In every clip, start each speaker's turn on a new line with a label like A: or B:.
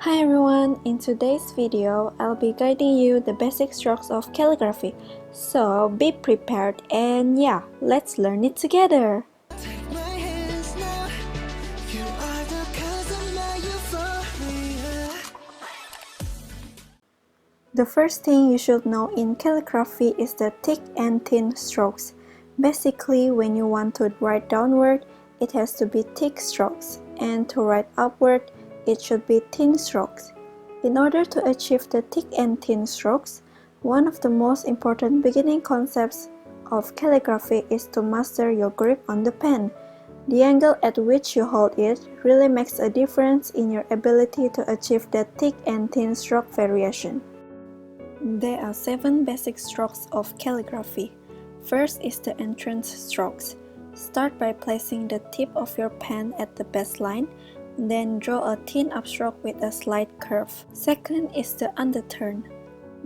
A: Hi everyone, in today's video, I'll be guiding you the basic strokes of calligraphy. So be prepared and yeah, let's learn it together! The first thing you should know in calligraphy is the thick and thin strokes. Basically, when you want to write downward, it has to be thick strokes, and to write upward, it should be thin strokes. In order to achieve the thick and thin strokes, one of the most important beginning concepts of calligraphy is to master your grip on the pen. The angle at which you hold it really makes a difference in your ability to achieve the thick and thin stroke variation. There are 7 basic strokes of calligraphy. First is the entrance strokes. Start by placing the tip of your pen at the baseline, then draw a thin upstroke with a slight curve. Second is the underturn.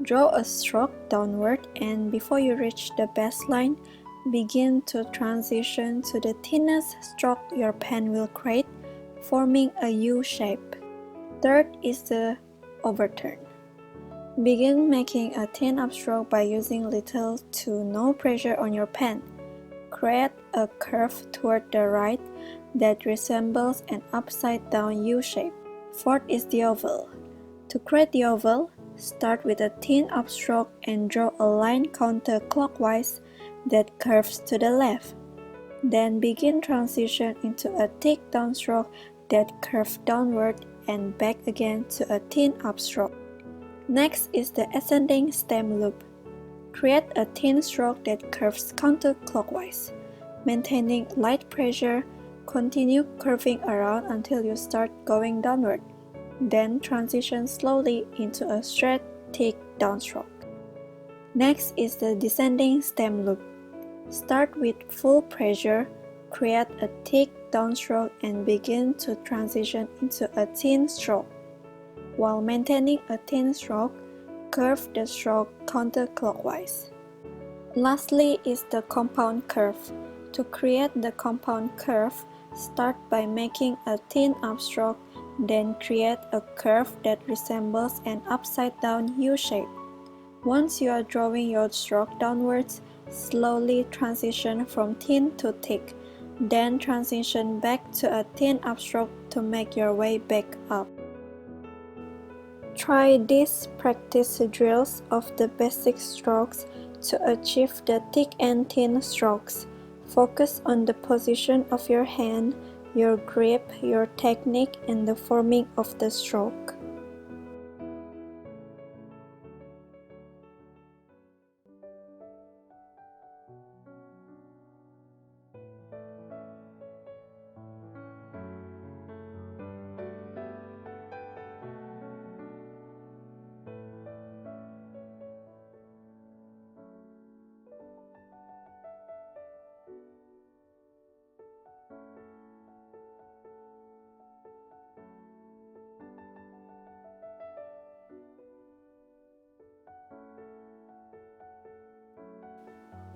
A: Draw a stroke downward, and before you reach the baseline, begin to transition to the thinnest stroke your pen will create, forming a U shape. Third is the overturn. Begin making a thin upstroke by using little to no pressure on your pen. Create a curve toward the right that resembles an upside-down U shape. Fourth is the oval. To create the oval, start with a thin upstroke and draw a line counterclockwise that curves to the left. Then begin transition into a thick downstroke that curves downward and back again to a thin upstroke. Next is the ascending stem loop. Create a thin stroke that curves counterclockwise. Maintaining light pressure, continue curving around until you start going downward. Then transition slowly into a straight, thick downstroke. Next is the descending stem loop. Start with full pressure, create a thick downstroke and begin to transition into a thin stroke. While maintaining a thin stroke, curve the stroke counterclockwise. Lastly is the compound curve. To create the compound curve, start by making a thin upstroke, then create a curve that resembles an upside-down U shape. Once you are drawing your stroke downwards, slowly transition from thin to thick, then transition back to a thin upstroke to make your way back up. Try these practice drills of the basic strokes to achieve the thick and thin strokes. Focus on the position of your hand, your grip, your technique, and the forming of the stroke.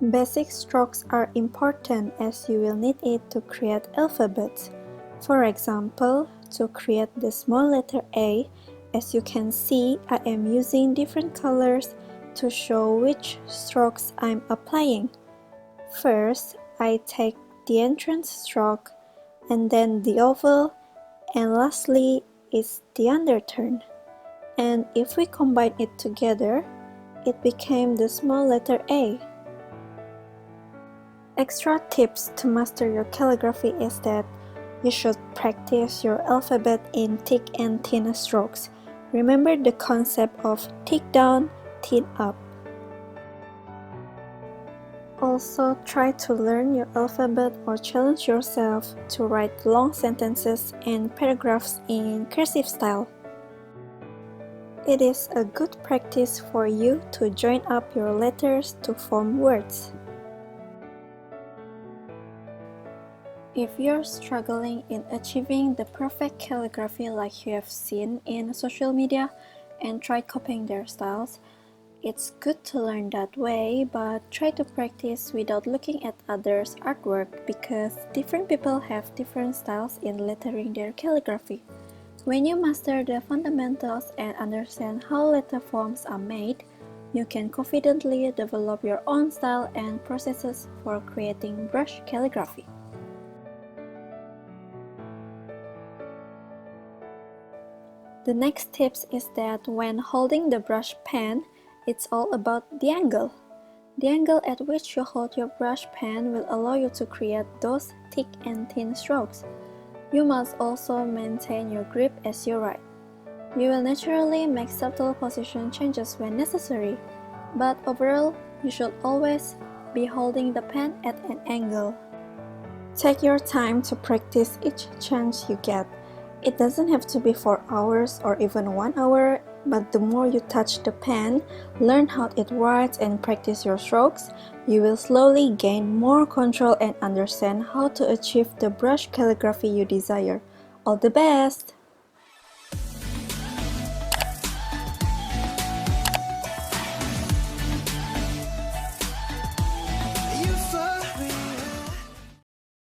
A: Basic strokes are important as you will need it to create alphabets. For example, to create the small letter A, as you can see, I am using different colors to show which strokes I'm applying. First, I take the entrance stroke, and then the oval, and lastly is the underturn. And if we combine it together, it became the small letter A. Extra tips to master your calligraphy is that you should practice your alphabet in thick and thin strokes. Remember the concept of thick down, thin up. Also, try to learn your alphabet or challenge yourself to write long sentences and paragraphs in cursive style. It is a good practice for you to join up your letters to form words. If you're struggling in achieving the perfect calligraphy like you have seen in social media and try copying their styles, it's good to learn that way, but try to practice without looking at others' artwork because different people have different styles in lettering their calligraphy. When you master the fundamentals and understand how letter forms are made, you can confidently develop your own style and processes for creating brush calligraphy. The next tip is that when holding the brush pen, it's all about the angle. The angle at which you hold your brush pen will allow you to create those thick and thin strokes. You must also maintain your grip as you write. You will naturally make subtle position changes when necessary, but overall, you should always be holding the pen at an angle. Take your time to practice each chance you get. It doesn't have to be for hours or even 1 hour, but the more you touch the pen, learn how it writes and practice your strokes, you will slowly gain more control and understand how to achieve the brush calligraphy you desire. All the best!